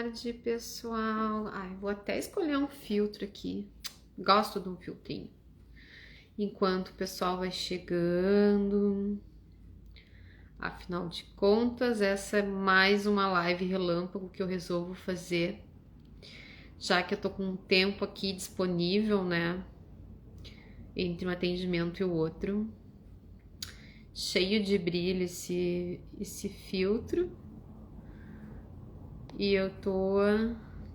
tarde, pessoal. Ai, vou até escolher um filtro aqui. Gosto de um filtrinho. Enquanto o pessoal vai chegando. Afinal de contas, essa é mais uma live relâmpago que eu resolvo fazer. Já que eu tô com um tempo aqui disponível, né? Entre um atendimento e o outro. Cheio de brilho esse filtro. E eu tô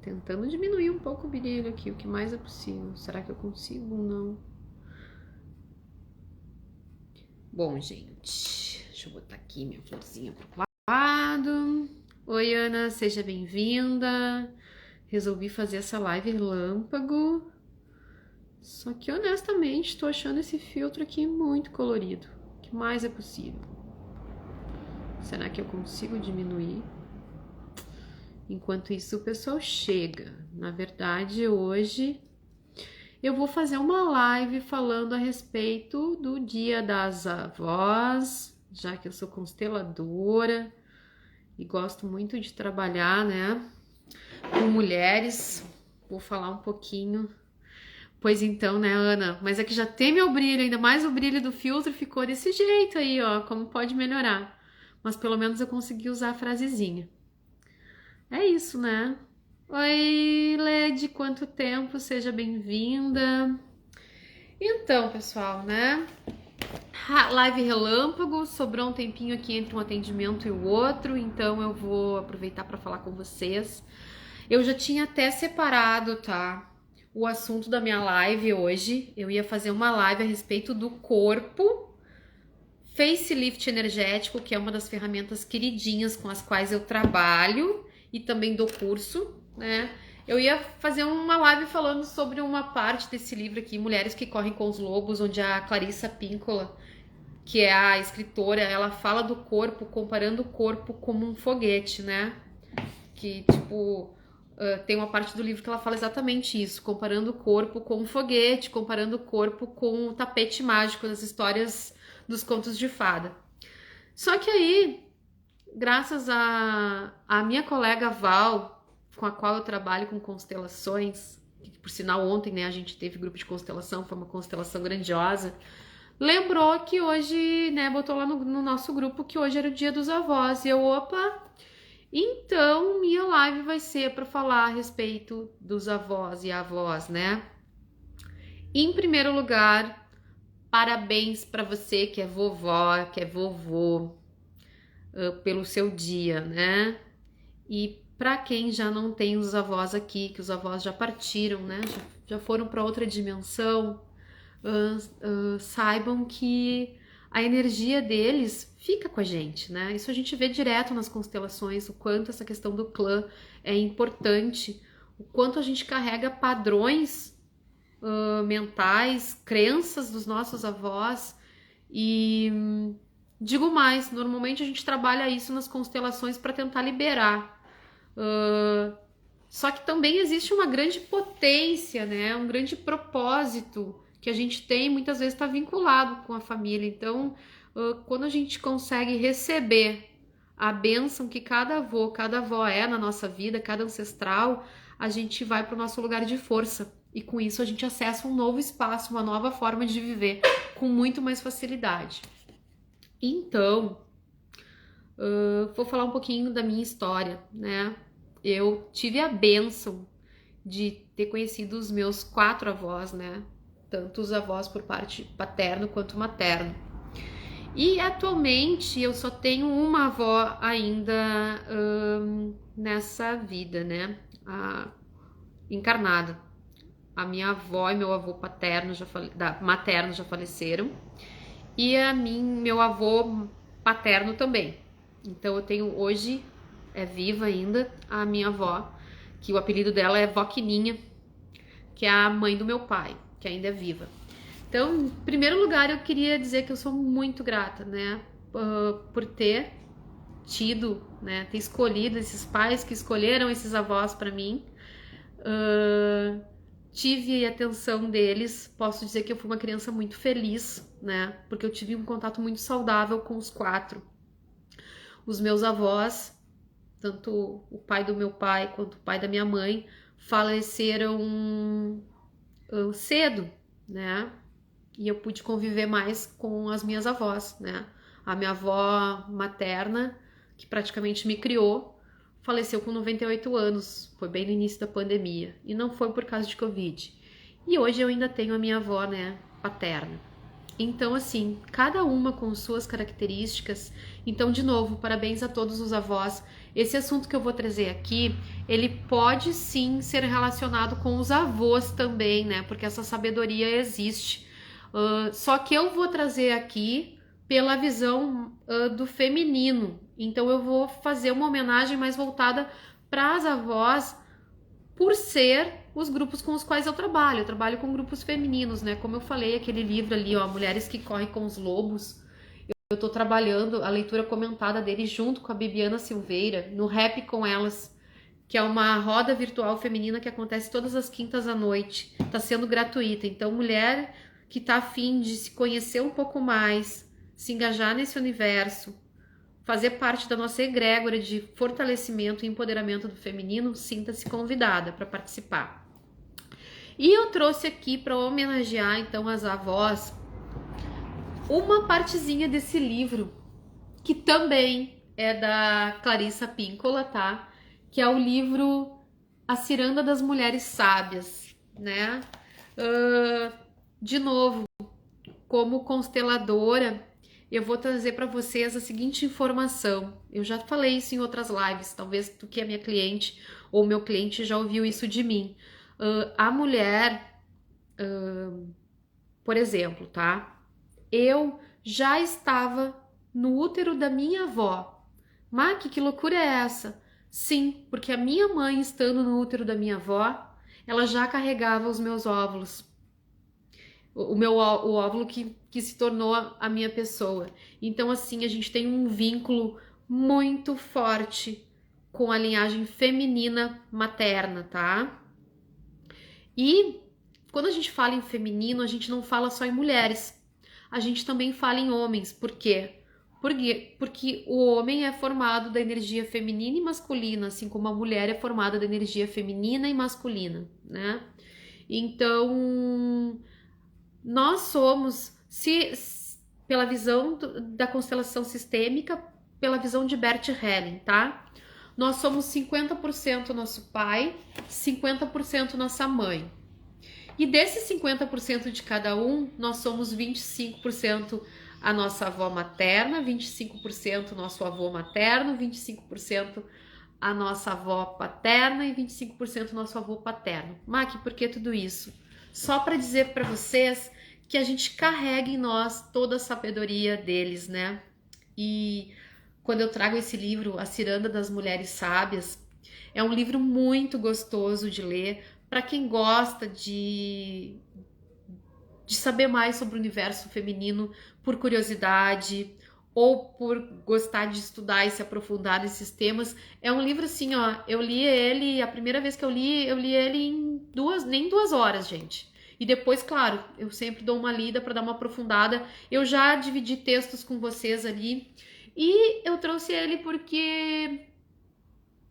tentando diminuir um pouco o brilho aqui, o que mais é possível. Será que eu consigo? Não. Bom, gente, deixa eu botar aqui minha florzinha pro lado. Oi, Ana, seja bem-vinda. Resolvi fazer essa live relâmpago. Só que, honestamente, tô achando esse filtro aqui muito colorido. O que mais é possível? Será que eu consigo diminuir? Enquanto isso, o pessoal chega. Na verdade, hoje eu vou fazer uma live falando a respeito do Dia das Avós, já que eu sou consteladora e gosto muito de trabalhar, né, com mulheres. Vou falar um pouquinho. Pois então, né, Ana? Mas é que já tem meu brilho, ainda mais o brilho do filtro ficou desse jeito aí, ó, como pode melhorar. Mas pelo menos eu consegui usar a frasezinha. É isso, né? Oi, Led, quanto tempo? Seja bem-vinda. Então, pessoal, né? Live relâmpago, sobrou um tempinho aqui entre um atendimento e o outro, então eu vou aproveitar para falar com vocês. Eu já tinha até separado, tá? O assunto da minha live hoje. Eu ia fazer uma live a respeito do corpo, facelift energético, que é uma das ferramentas queridinhas com as quais eu trabalho e também dou curso, né? Eu ia fazer uma live falando sobre uma parte desse livro aqui, Mulheres que Correm com os Lobos, onde a Clarissa Pinkola, que é a escritora, ela fala do corpo, comparando o corpo como um foguete, né? Que, tipo, tem uma parte do livro que ela fala exatamente isso, comparando o corpo com um foguete, comparando o corpo com o tapete mágico das histórias dos contos de fada. Só que aí, graças a minha colega Val, com a qual eu trabalho com constelações, que por sinal ontem, né, a gente teve grupo de constelação, foi uma constelação grandiosa, lembrou que hoje, né, botou lá no nosso grupo que hoje era o Dia dos Avós. E eu, opa, então minha live vai ser para falar a respeito dos avós e avós, né? Em primeiro lugar, parabéns para você que é vovó, que é vovô, pelo seu dia, né? E para quem já não tem os avós aqui, que os avós já partiram, né? Já foram para outra dimensão, saibam que a energia deles fica com a gente, né? Isso a gente vê direto nas constelações, o quanto essa questão do clã é importante, o quanto a gente carrega padrões mentais, crenças dos nossos avós. E digo mais, normalmente a gente trabalha isso nas constelações para tentar liberar. Só que também existe uma grande potência, né? Um grande propósito que a gente tem, muitas vezes está vinculado com a família. Então, quando a gente consegue receber a bênção que cada avô, cada avó é na nossa vida, cada ancestral, a gente vai para o nosso lugar de força. E com isso a gente acessa um novo espaço, uma nova forma de viver com muito mais facilidade. Então, vou falar um pouquinho da minha história, né? Eu tive a bênção de ter conhecido os meus 4 avós, né? Tanto os avós por parte paterno quanto materno. E atualmente eu só tenho uma avó ainda nessa vida, né? Encarnada. A minha avó e meu avô materno já faleceram. E meu avô paterno também. Então eu tenho hoje, é viva ainda, a minha avó, que o apelido dela é Voquininha, que é a mãe do meu pai, que ainda é viva. Então, em primeiro lugar, eu queria dizer que eu sou muito grata, né, por ter tido, né, ter escolhido esses pais que escolheram esses avós para mim. Tive a atenção deles, posso dizer que eu fui uma criança muito feliz, né, porque eu tive um contato muito saudável com os 4. Os meus avós tanto o pai do meu pai quanto o pai da minha mãe faleceram cedo, né? E eu pude conviver mais com as minhas avós, né? A minha avó materna, que praticamente me criou, faleceu com 98 anos, foi bem no início da pandemia, e não foi por causa de Covid. E hoje eu ainda tenho a minha avó, né, paterna. Então, assim, cada uma com suas características. Então, de novo, parabéns a todos os avós. Esse assunto que eu vou trazer aqui, ele pode sim ser relacionado com os avós também, né? Porque essa sabedoria existe. Só que eu vou trazer aqui pela visão do feminino. Então, eu vou fazer uma homenagem mais voltada para as avós, por ser os grupos com os quais eu trabalho com grupos femininos, né? Como eu falei, aquele livro ali, ó, Mulheres que Correm com os Lobos, eu tô trabalhando a leitura comentada dele junto com a Bibiana Silveira, no Rap com Elas, que é uma roda virtual feminina que acontece todas as quintas à noite, tá sendo gratuita, então mulher que tá afim de se conhecer um pouco mais, se engajar nesse universo, fazer parte da nossa egrégora de fortalecimento e empoderamento do feminino, sinta-se convidada para participar. E eu trouxe aqui para homenagear então as avós uma partezinha desse livro, que também é da Clarissa Pinkola, tá? Que é o livro A Ciranda das Mulheres Sábias, né? De novo, como consteladora, eu vou trazer para vocês a seguinte informação. Eu já falei isso em outras lives, talvez tu que é minha cliente ou meu cliente já ouviu isso de mim. A mulher, por exemplo, tá? Eu já estava no útero da minha avó. Mas que loucura é essa? Sim, porque a minha mãe, estando no útero da minha avó, ela já carregava os meus óvulos. O óvulo que se tornou a minha pessoa. Então, assim, a gente tem um vínculo muito forte com a linhagem feminina materna, tá? E quando a gente fala em feminino, a gente não fala só em mulheres. A gente também fala em homens. Por quê? Porque o homem é formado da energia feminina e masculina, assim como a mulher é formada da energia feminina e masculina, né? Então, nós somos, pela visão da constelação sistêmica, pela visão de Bert Helling, tá? Nós somos 50% nosso pai, 50% nossa mãe. E desses 50% de cada um, nós somos 25% a nossa avó materna, 25% nosso avô materno, 25% a nossa avó paterna e 25% nosso avô paterno. Mac, por que tudo isso? Só para dizer para vocês que a gente carrega em nós toda a sabedoria deles, né? E quando eu trago esse livro, A Ciranda das Mulheres Sábias, é um livro muito gostoso de ler para quem gosta de saber mais sobre o universo feminino por curiosidade ou por gostar de estudar e se aprofundar nesses temas. É um livro assim, ó, eu li ele, a primeira vez que eu li ele em nem 2 horas, gente. E depois, claro, eu sempre dou uma lida para dar uma aprofundada. Eu já dividi textos com vocês ali e eu trouxe ele porque,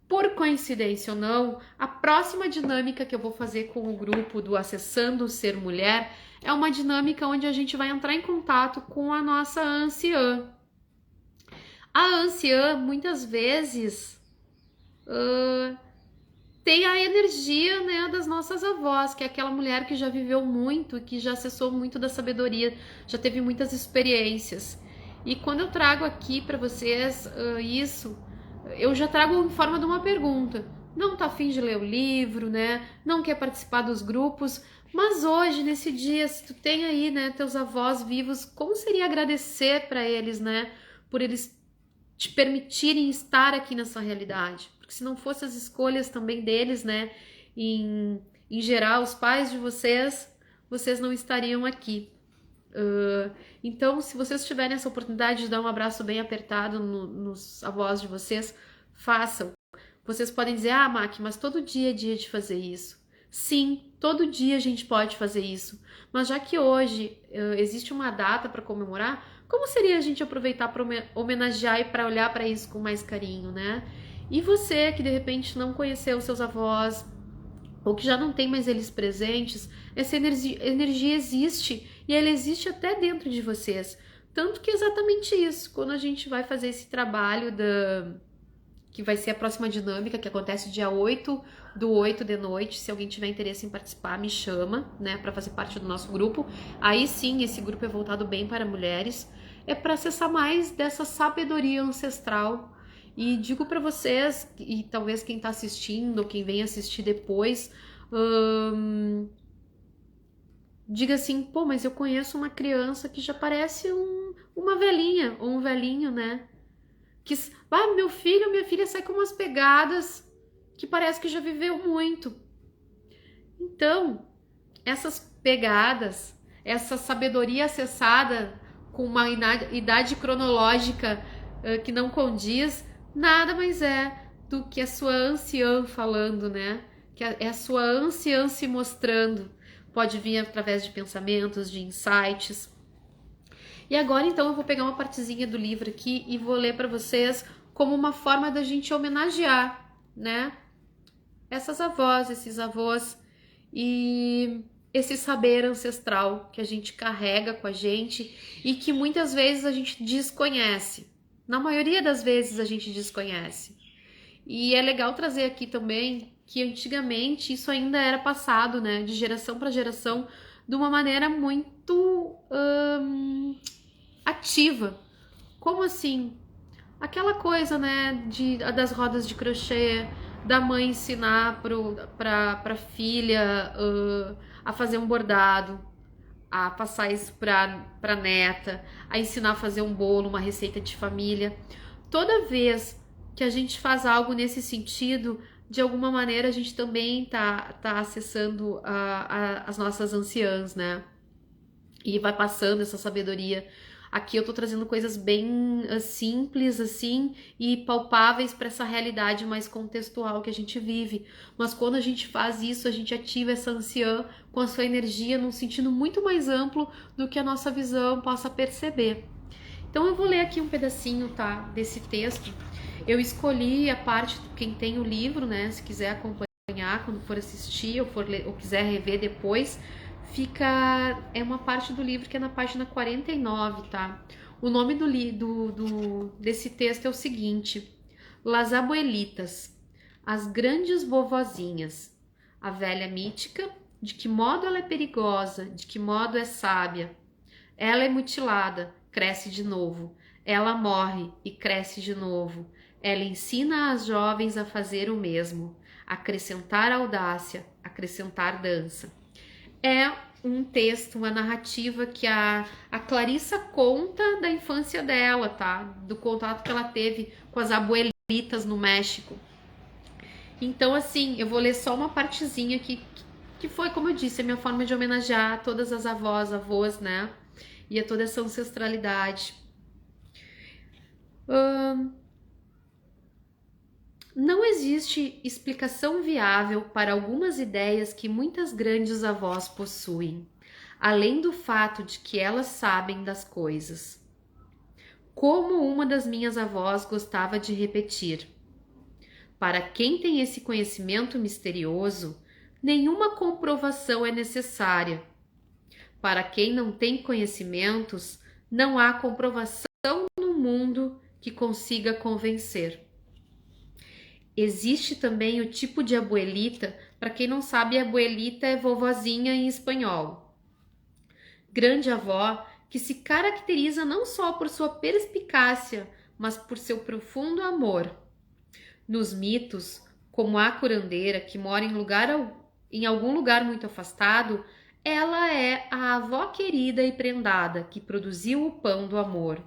por coincidência ou não, a próxima dinâmica que eu vou fazer com o grupo do Acessando Ser Mulher é uma dinâmica onde a gente vai entrar em contato com a nossa anciã. A anciã, muitas vezes, tem a energia, né, das nossas avós, que é aquela mulher que já viveu muito, que já acessou muito da sabedoria, já teve muitas experiências. E quando eu trago aqui para vocês isso, eu já trago em forma de uma pergunta. Não tá afim de ler o livro, né? Não quer participar dos grupos, mas hoje, nesse dia, se tu tem aí, né, teus avós vivos, como seria agradecer para eles, né, por eles te permitirem estar aqui nessa realidade? Porque se não fossem as escolhas também deles, né, em geral, os pais de vocês não estariam aqui. Então, se vocês tiverem essa oportunidade de dar um abraço bem apertado nos avós de vocês, façam. Vocês podem dizer, ah, Mac, mas todo dia é dia de fazer isso. Sim, todo dia a gente pode fazer isso. Mas já que hoje existe uma data para comemorar, como seria a gente aproveitar para homenagear e para olhar para isso com mais carinho, né? E você que de repente não conheceu seus avós, ou que já não tem mais eles presentes, essa energia existe e ela existe até dentro de vocês. Tanto que é exatamente isso, quando a gente vai fazer esse trabalho que vai ser a próxima dinâmica, que acontece dia 8/8 de noite. Se alguém tiver interesse em participar, me chama, né, para fazer parte do nosso grupo. Aí sim, esse grupo é voltado bem para mulheres. É para acessar mais dessa sabedoria ancestral. E digo para vocês, e talvez quem está assistindo, ou quem vem assistir depois, diga assim, pô, mas eu conheço uma criança que já parece uma velhinha, ou um velhinho, né? Que, meu filho, minha filha sai com umas pegadas que parece que já viveu muito. Então, essas pegadas, essa sabedoria acessada com uma idade cronológica que não condiz, nada mais é do que a sua anciã falando, né? Que é a sua anciã se mostrando. Pode vir através de pensamentos, de insights. E agora então eu vou pegar uma partezinha do livro aqui e vou ler para vocês como uma forma da gente homenagear, né? Essas avós, esses avós e esse saber ancestral que a gente carrega com a gente e que muitas vezes a gente desconhece. Na maioria das vezes a gente desconhece. E é legal trazer aqui também que antigamente isso ainda era passado, né, de geração para geração, de uma maneira muito ativa. Como assim? Aquela coisa, né, das rodas de crochê, da mãe ensinar pra filha a fazer um bordado, a passar isso pra neta, a ensinar a fazer um bolo, uma receita de família. Toda vez que a gente faz algo nesse sentido, de alguma maneira a gente também tá acessando as nossas anciãs, né? E vai passando essa sabedoria. Aqui eu tô trazendo coisas bem simples assim e palpáveis para essa realidade mais contextual que a gente vive. Mas quando a gente faz isso, a gente ativa essa anciã com a sua energia num sentido muito mais amplo do que a nossa visão possa perceber. Então eu vou ler aqui um pedacinho, tá, desse texto. Eu escolhi a parte, quem tem o livro, né, se quiser acompanhar quando for assistir ou for ler, ou quiser rever depois, é uma parte do livro que é na página 49, tá? O nome desse texto é o seguinte: Las Abuelitas, as grandes vovozinhas, a velha mítica, de que modo ela é perigosa, de que modo é sábia. Ela é mutilada, cresce de novo. Ela morre e cresce de novo. Ela ensina as jovens a fazer o mesmo, acrescentar audácia, acrescentar dança. É um texto, uma narrativa que a Clarissa conta da infância dela, tá? Do contato que ela teve com as abuelitas no México. Então, assim, eu vou ler só uma partezinha que foi, como eu disse, a minha forma de homenagear todas as avós, né? E a toda essa ancestralidade. Não existe explicação viável para algumas ideias que muitas grandes avós possuem, além do fato de que elas sabem das coisas. Como uma das minhas avós gostava de repetir: para quem tem esse conhecimento misterioso, nenhuma comprovação é necessária. Para quem não tem conhecimentos, não há comprovação no mundo que consiga convencer. Existe também o tipo de abuelita. Para quem não sabe, abuelita é vovozinha em espanhol. Grande avó que se caracteriza não só por sua perspicácia, mas por seu profundo amor. Nos mitos, como a curandeira que mora em algum lugar muito afastado, ela é a avó querida e prendada que produziu o pão do amor.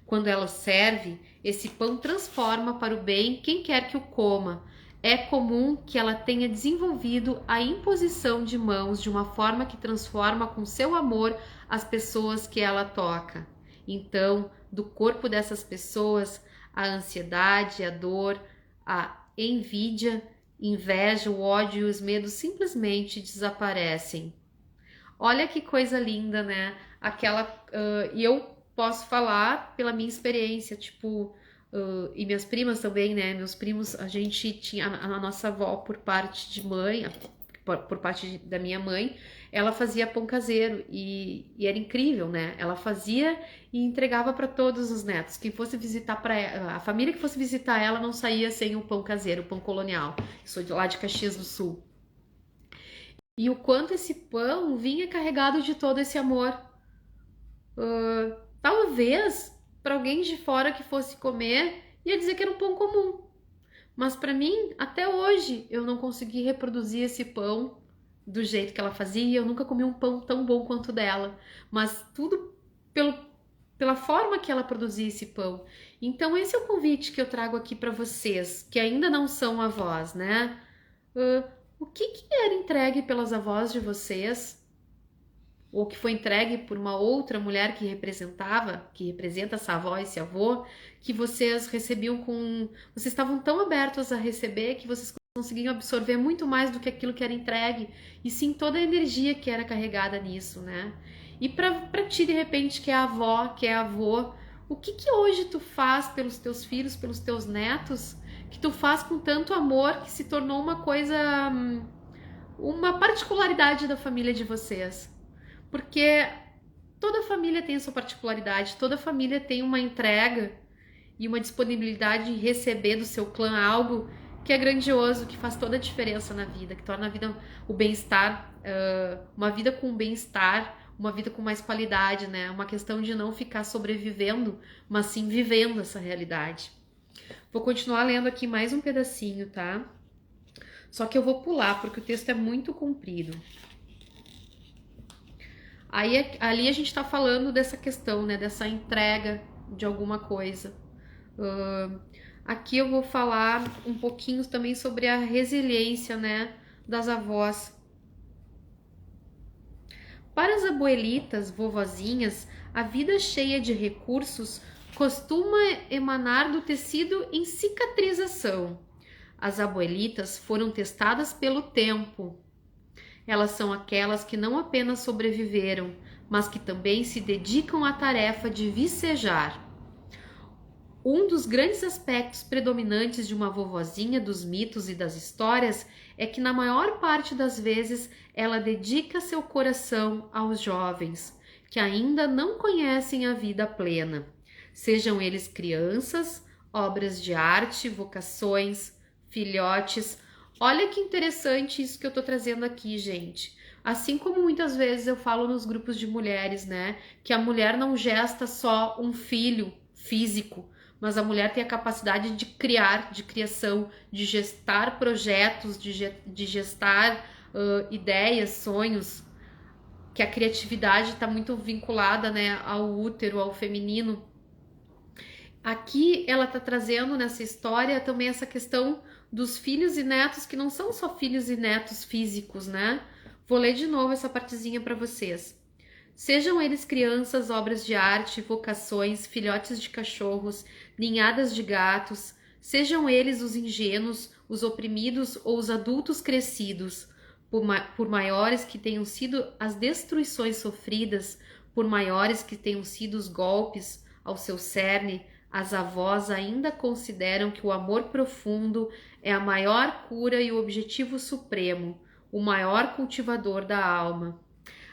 Quando ela serve, esse pão transforma para o bem quem quer que o coma. É comum que ela tenha desenvolvido a imposição de mãos de uma forma que transforma com seu amor as pessoas que ela toca. Então, do corpo dessas pessoas, a ansiedade, a dor, a envidia, inveja, o ódio e os medos simplesmente desaparecem. Olha que coisa linda, né? E eu posso falar pela minha experiência, tipo, e minhas primas também, né? Meus primos, a gente tinha a nossa avó por parte de mãe, por parte da minha mãe, ela fazia pão caseiro e era incrível, né? Ela fazia e entregava para todos os netos. Quem fosse visitar para a família que fosse visitar ela não saía sem o pão caseiro, o pão colonial. Sou de lá de Caxias do Sul. E o quanto esse pão vinha carregado de todo esse amor. Talvez para alguém de fora que fosse comer ia dizer que era um pão comum. Mas para mim, até hoje, eu não consegui reproduzir esse pão do jeito que ela fazia. E eu nunca comi um pão tão bom quanto dela. Mas tudo pelo, pela forma que ela produzia esse pão. Então esse é o convite que eu trago aqui para vocês, que ainda não são avós, né? O que era entregue pelas avós de vocês? Ou que foi entregue por uma outra mulher que representa essa avó, esse avô, que vocês recebiam com. Vocês estavam tão abertos a receber que vocês conseguiam absorver muito mais do que aquilo que era entregue, e sim toda a energia que era carregada nisso, né? E pra ti, de repente, que é avó, que é avô, o que hoje tu faz pelos teus filhos, pelos teus netos, que tu faz com tanto amor que se tornou uma coisa, uma particularidade da família de vocês? Porque toda família tem a sua particularidade, toda família tem uma entrega e uma disponibilidade em receber do seu clã algo que é grandioso, que faz toda a diferença na vida, que torna a vida, o bem-estar, uma vida com bem-estar, uma vida com mais qualidade, né? Uma questão de não ficar sobrevivendo, mas sim vivendo essa realidade. Vou continuar lendo aqui mais um pedacinho, tá? Só que eu vou pular, porque o texto é muito comprido. Aí, ali a gente está falando dessa questão, né? Dessa entrega de alguma coisa. Aqui eu vou falar um pouquinho também sobre a resiliência, né? Das avós. Para as abuelitas, vovozinhas, a vida cheia de recursos costuma emanar do tecido em cicatrização. As abuelitas foram testadas pelo tempo. Elas são aquelas que não apenas sobreviveram, mas que também se dedicam à tarefa de vicejar. Um dos grandes aspectos predominantes de uma vovozinha dos mitos e das histórias é que, na maior parte das vezes, ela dedica seu coração aos jovens, que ainda não conhecem a vida plena. Sejam eles crianças, obras de arte, vocações, filhotes. Olha que interessante isso que eu tô trazendo aqui, gente. Assim como muitas vezes eu falo nos grupos de mulheres, né? Que a mulher não gesta só um filho físico, mas a mulher tem a capacidade de criar, de criação, de gestar projetos, de gestar ideias, sonhos, que a criatividade está muito vinculada, né, ao útero, ao feminino. Aqui ela está trazendo nessa história também essa questão dos filhos e netos, que não são só filhos e netos físicos, né? Vou ler de novo essa partezinha para vocês. Sejam eles crianças, obras de arte, vocações, filhotes de cachorros, ninhadas de gatos, sejam eles os ingênuos, os oprimidos ou os adultos crescidos, por maiores que tenham sido as destruições sofridas, por maiores que tenham sido os golpes ao seu cerne, as avós ainda consideram que o amor profundo é a maior cura e o objetivo supremo, o maior cultivador da alma.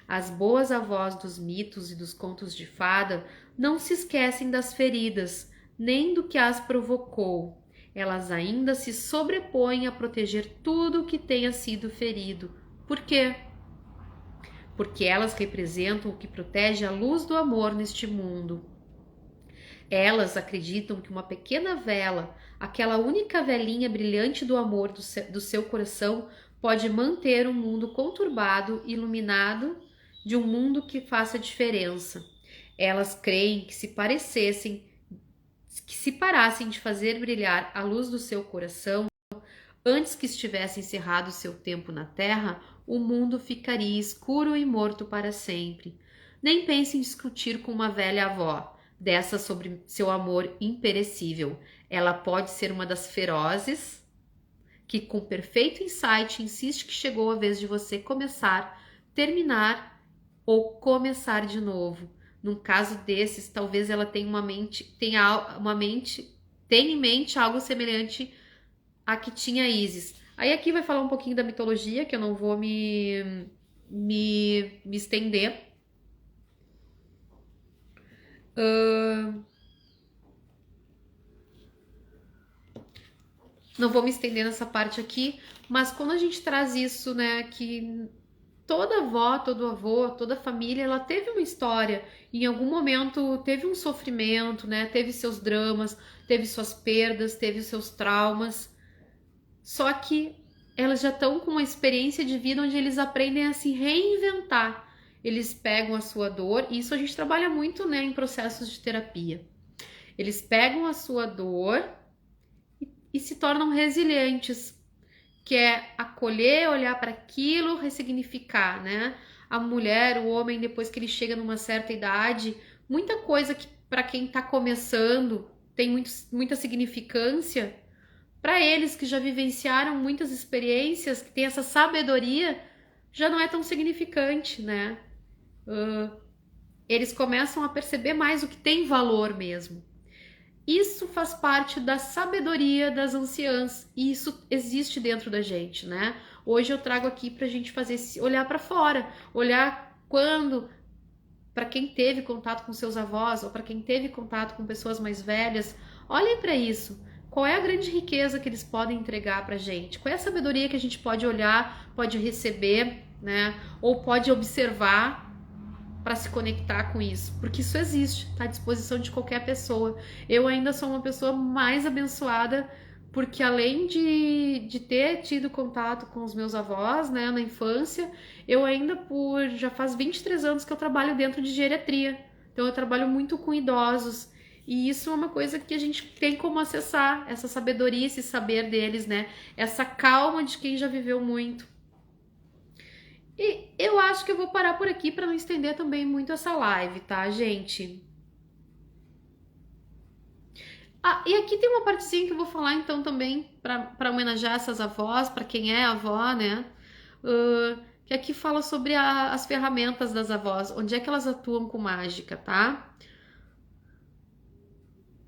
As boas avós dos mitos e dos contos de fada não se esquecem das feridas, nem do que as provocou. Elas ainda se sobrepõem a proteger tudo o que tenha sido ferido. Por quê? Porque elas representam o que protege a luz do amor neste mundo. Elas acreditam que uma pequena vela, aquela única velinha brilhante do amor do seu coração, pode manter um mundo conturbado, iluminado, de um mundo que faça diferença. Elas creem que se parassem de fazer brilhar a luz do seu coração, antes que estivesse encerrado seu tempo na terra, o mundo ficaria escuro e morto para sempre. Nem pense em discutir com uma velha avó dessa sobre seu amor imperecível. Ela pode ser uma das ferozes que, com perfeito insight, insiste que chegou a vez de você começar, terminar ou começar de novo. Num caso desses, talvez ela tenha uma mente Tenha em mente algo semelhante a que tinha Ísis. Aí aqui vai falar um pouquinho da mitologia, que eu não vou me estender. Não vou me estender nessa parte aqui, mas quando a gente traz isso, né, que toda avó, todo avô, toda família, ela teve uma história, em algum momento teve um sofrimento, né, teve seus dramas, teve suas perdas, teve seus traumas, só que elas já estão com uma experiência de vida onde eles aprendem a se reinventar. Eles pegam a sua dor, e isso a gente trabalha muito, né, em processos de terapia. Eles pegam a sua dor e se tornam resilientes, que é acolher, olhar para aquilo, ressignificar, né? A mulher, o homem, depois que ele chega numa certa idade, muita coisa que para quem está começando tem muita significância, para eles que já vivenciaram muitas experiências, que têm essa sabedoria, já não é tão significante, né? Eles começam a perceber mais o que tem valor mesmo. Isso faz parte da sabedoria das anciãs e isso existe dentro da gente, né? Hoje eu trago aqui pra gente fazer olhar para fora, olhar quando, para quem teve contato com seus avós ou para quem teve contato com pessoas mais velhas, olhem para isso. Qual é a grande riqueza que eles podem entregar pra gente? Qual é a sabedoria que a gente pode olhar, pode receber, né? Ou pode observar para se conectar com isso, porque isso existe, está à disposição de qualquer pessoa. Eu ainda sou uma pessoa mais abençoada, porque além de ter tido contato com os meus avós, né, na infância, eu ainda já faz 23 anos que eu trabalho dentro de geriatria, então eu trabalho muito com idosos, e isso é uma coisa que a gente tem como acessar, essa sabedoria, esse saber deles, né, essa calma de quem já viveu muito. E eu acho que eu vou parar por aqui para não estender também muito essa live, tá, gente? Ah, e aqui tem uma partezinha que eu vou falar então também para homenagear essas avós, para quem é avó, né? Que aqui fala sobre as ferramentas das avós, onde é que elas atuam com mágica, tá?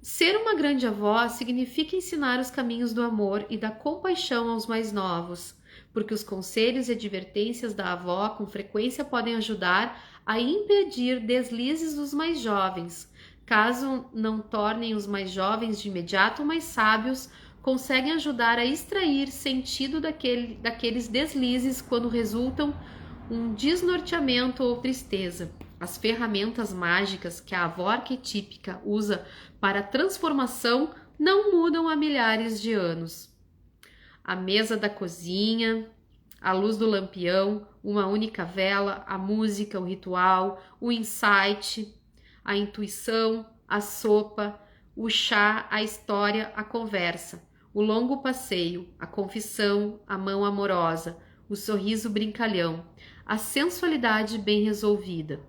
Ser uma grande avó significa ensinar os caminhos do amor e da compaixão aos mais novos, porque os conselhos e advertências da avó com frequência podem ajudar a impedir deslizes dos mais jovens. Caso não tornem os mais jovens de imediato mais sábios, conseguem ajudar a extrair sentido daqueles deslizes quando resultam um desnorteamento ou tristeza. As ferramentas mágicas que a avó arquetípica usa para a transformação não mudam há milhares de anos. A mesa da cozinha, a luz do lampião, uma única vela, a música, o ritual, o insight, a intuição, a sopa, o chá, a história, a conversa, o longo passeio, a confissão, a mão amorosa, o sorriso brincalhão, a sensualidade bem resolvida,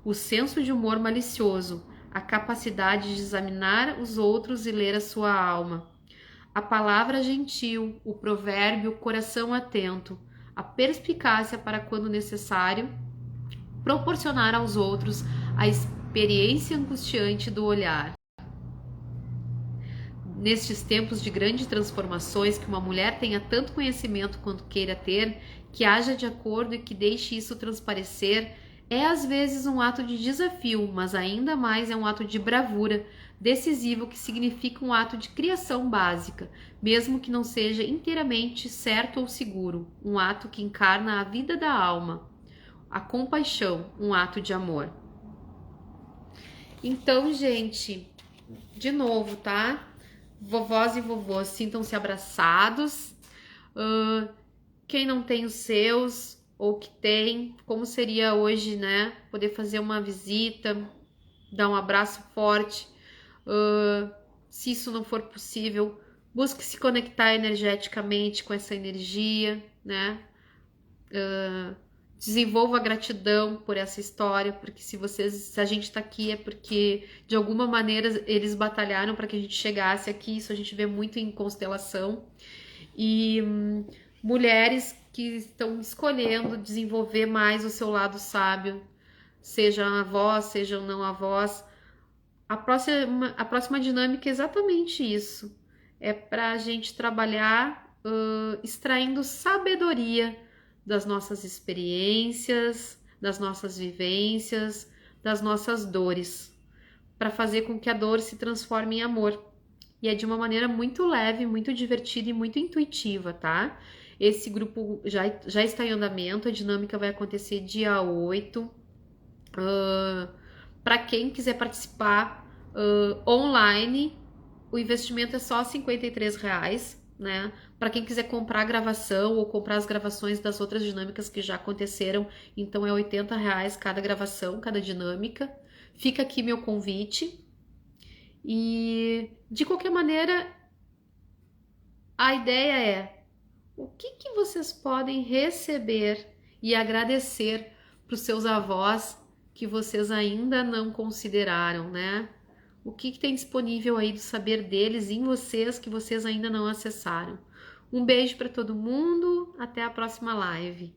o senso de humor malicioso, a capacidade de examinar os outros e ler a sua alma, a palavra gentil, o provérbio, o coração atento, a perspicácia para, quando necessário, proporcionar aos outros a experiência angustiante do olhar. Nestes tempos de grandes transformações, que uma mulher tenha tanto conhecimento quanto queira ter, que haja de acordo e que deixe isso transparecer, é às vezes um ato de desafio, mas ainda mais é um ato de bravura, decisivo, que significa um ato de criação básica, mesmo que não seja inteiramente certo ou seguro, um ato que encarna a vida da alma, a compaixão, um ato de amor. Então, gente, de novo, tá? Vovós e vovôs, sintam-se abraçados. Quem não tem os seus, ou que tem, como seria hoje, né? Poder fazer uma visita, dar um abraço forte. Se isso não for possível, busque se conectar energeticamente com essa energia, né? Desenvolva a gratidão por essa história, porque se a gente está aqui é porque de alguma maneira eles batalharam para que a gente chegasse aqui. Isso a gente vê muito em constelação. E mulheres que estão escolhendo desenvolver mais o seu lado sábio, sejam avós, sejam não avós, A próxima dinâmica é exatamente isso. É para a gente trabalhar extraindo sabedoria das nossas experiências, das nossas vivências, das nossas dores, para fazer com que a dor se transforme em amor. E é de uma maneira muito leve, muito divertida e muito intuitiva, tá? Esse grupo já está em andamento, a dinâmica vai acontecer dia 8. Para quem quiser participar online, o investimento é só R$ 53, né? Para quem quiser comprar a gravação ou comprar as gravações das outras dinâmicas que já aconteceram, então é R$ 80 cada gravação, cada dinâmica. Fica aqui meu convite. E de qualquer maneira, a ideia é o que vocês podem receber e agradecer para os seus avós que vocês ainda não consideraram, né? O que tem disponível aí do saber deles em vocês que vocês ainda não acessaram. Um beijo para todo mundo, até a próxima live.